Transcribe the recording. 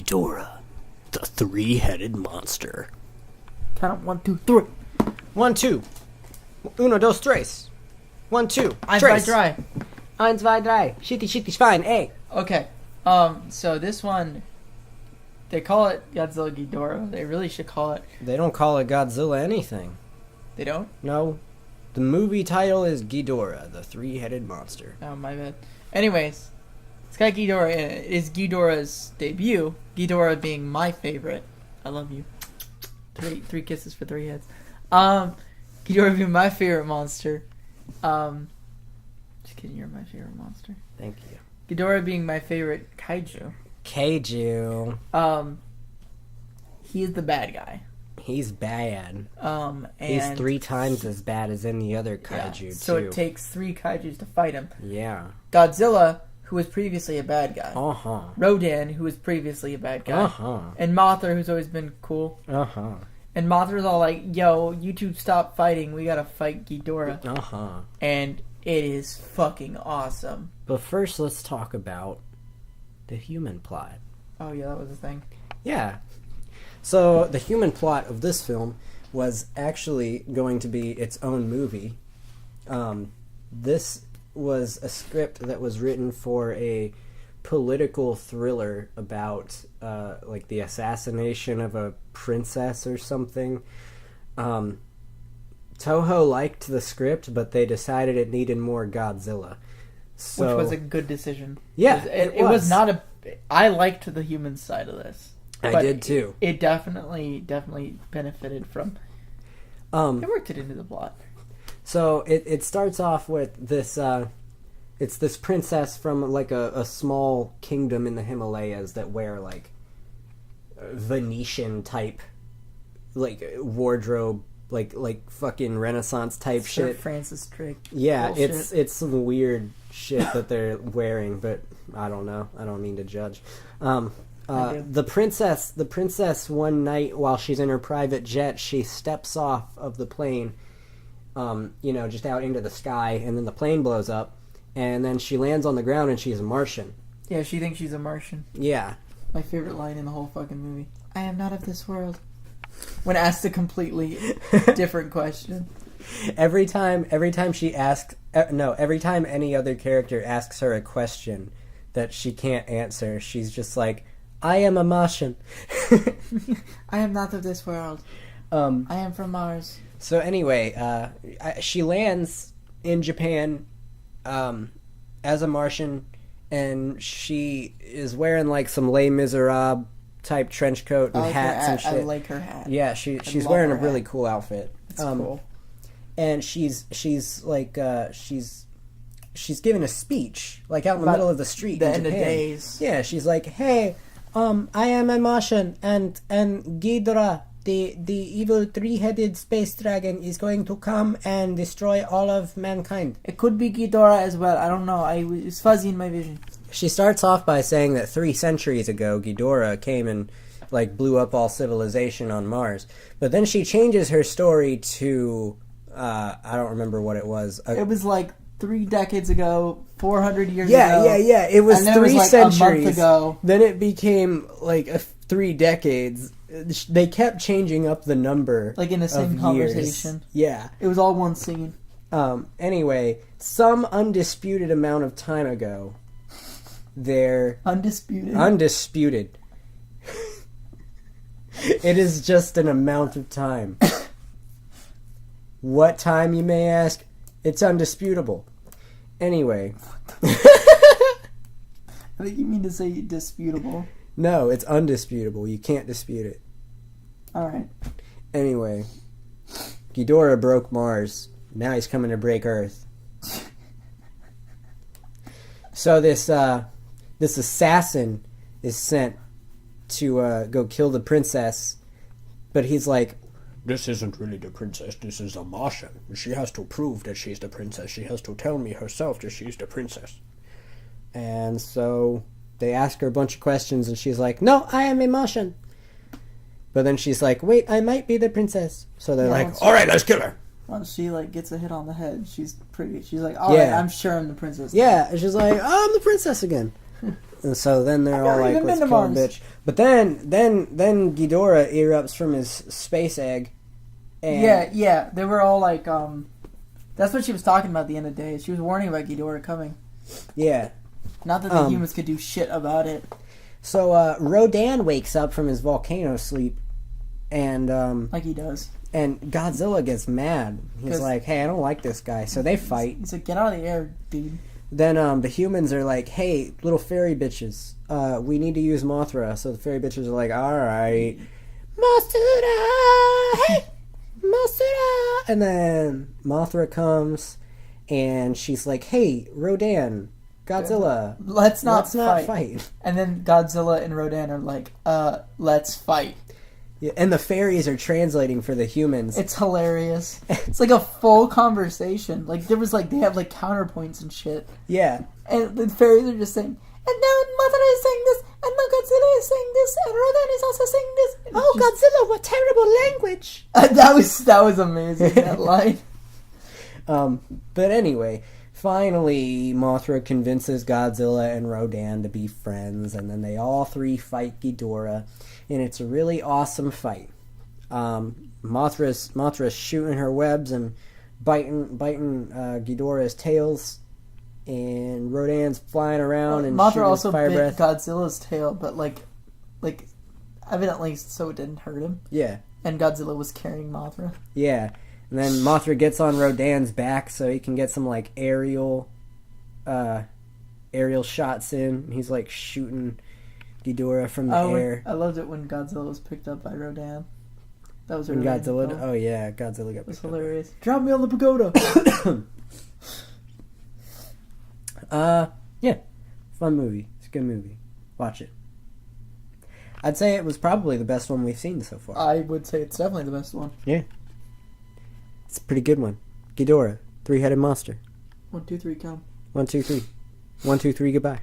Ghidorah, the three-headed monster. Count 1, 2, 3. 1, 2. Uno, dos, tres. 1, 2. Eins, Tres. zwei, drei. 1, 2, 3. Shitty, fine. Hey. Okay. So this one, they call it Godzilla Ghidorah. They really should call it. They don't call it Godzilla anything. They don't? No. The movie title is Ghidorah, the three-headed monster. Oh, my bad. Anyways, it's got Ghidorah in it. It is Ghidorah's debut. Ghidorah being my favorite. I love you. Three kisses for 3 heads. Ghidorah being my favorite monster. Just kidding, you're my favorite monster. Thank you. Ghidorah being my favorite kaiju. Kaiju. He is the bad guy. He's bad. And he's 3 times as bad as any other kaiju, so too. it takes 3 kaijus to fight him. Yeah. Godzilla, who was previously a bad guy. Uh-huh. Rodan, who was previously a bad guy. Uh-huh. And Mothra, who's always been cool. Uh-huh. And Mothra's all like, yo, you two stop fighting. We gotta fight Ghidorah. Uh-huh. And it is fucking awesome. But first, let's talk about the human plot. Oh, yeah, that was a thing. Yeah. So, the human plot of this film was actually going to be its own movie. This was a script that was written for a political thriller about, like, the assassination of a princess or something. Toho liked the script, but they decided it needed more Godzilla. So, Which was a good decision. Yeah, It was not a... I liked the human side of this. I did too. It definitely benefited from... It worked it into the plot. So it starts off with this... it's this princess from like a small kingdom in the Himalayas that wear like Venetian type like wardrobe, like fucking Renaissance type Sir shit. Francis Drake. Yeah, bullshit. it's some weird shit that they're wearing, but I don't know. I don't mean to judge. The princess one night while she's in her private jet, she steps off of the plane, just out into the sky, and then the plane blows up, and then she lands on the ground and she's a Martian. Yeah, she thinks she's a Martian. Yeah. My favorite line in the whole fucking movie. I am not of this world. When asked a completely different question. Every time any other character asks her a question that she can't answer, she's just like, I am a Martian. I am not of this world. I am from Mars. So anyway, she lands in Japan as a Martian, and she is wearing like some Les Miserables type trench coat and hats and shit. I like her hat. Yeah, she's wearing a really cool outfit. It's cool. And she's giving a speech like out in the middle of the street the in end Japan. of days. Yeah, she's like, "Hey, I am a Martian, and Ghidorah, the evil 3-headed space dragon, is going to come and destroy all of mankind." It could be Ghidorah as well. I don't know. It's fuzzy in my vision. She starts off by saying that 3 centuries ago, Ghidorah came and like blew up all civilization on Mars. But then she changes her story to I don't remember what it was. It was like 3 decades ago, 400 years ago. Yeah. It was 3 centuries. A month ago. Then it became like 3 decades. They kept changing up the number, like in the same conversation. Yeah, it was all one scene. Anyway, some undisputed amount of time ago, they're undisputed. It is just an amount of time. What time, you may ask? It's undisputable. Anyway. I think you mean to say disputable. No, it's undisputable. You can't dispute it. Alright. Anyway. Ghidorah broke Mars. Now he's coming to break Earth. So this assassin is sent to go kill the princess. But he's like, this isn't really the princess, this is a Martian. She has to prove that she's the princess. She has to tell me herself that she's the princess. And so they ask her a bunch of questions, and she's like, no, I am a Martian. But then she's like, wait, I might be the princess. So they're like, alright, let's kill her. Once she like gets a hit on the head, she's like, alright, I'm sure I'm the princess. Yeah, and she's like, oh, I'm the princess again. And so then they're I've all never like, even let's been kill to a Mars. bitch. But then Ghidorah erupts from his space egg. And Yeah. They were all like, that's what she was talking about at the end of the day. She was warning about Ghidorah coming. Yeah. Not that the humans could do shit about it. So Rodan wakes up from his volcano sleep, and Like he does. and Godzilla gets mad. He's 'Cause- like, "Hey, I don't like this guy." So they fight. He's like, get out of the air, dude. Then the humans are like, "Hey, little fairy bitches, we need to use Mothra." So the fairy bitches are like, "All right, Mothra, hey, Mothra." And then Mothra comes, and she's like, "Hey, Rodan, Godzilla, Let's not fight." And then Godzilla and Rodan are like, let's fight. Yeah, and the fairies are translating for the humans. It's hilarious. It's like a full conversation. Like there was like they have like counterpoints and shit. Yeah, And the fairies are just saying, and now Mothra is saying this, and now Godzilla is saying this, and Rodan is also saying this. And it's just- Godzilla, what terrible language! that was amazing, that line. But anyway, finally, Mothra convinces Godzilla and Rodan to be friends, and then they all three fight Ghidorah, and it's a really awesome fight. Mothra's shooting her webs and biting Ghidorah's tails, and Rodan's flying around and Mothra shooting also fire bit breath. Godzilla's tail, but like evidently so it didn't hurt him. Yeah, And Godzilla was carrying Mothra. yeah. And then Mothra gets on Rodan's back so he can get some like aerial shots in. He's like shooting Ghidorah from the air. I loved it when Godzilla was picked up by Rodan. That was When really Godzilla, cool. oh yeah, Godzilla got It was picked up. hilarious. Drop me on the pagoda. Yeah, fun movie. It's a good movie. Watch it. I'd say it was probably the best one we've seen so far. I would say it's definitely the best one. Yeah, it's a pretty good one. Ghidorah, three-headed monster. 1, 2, 3, count. 1, 2, 3. 1, 2, 3. Goodbye.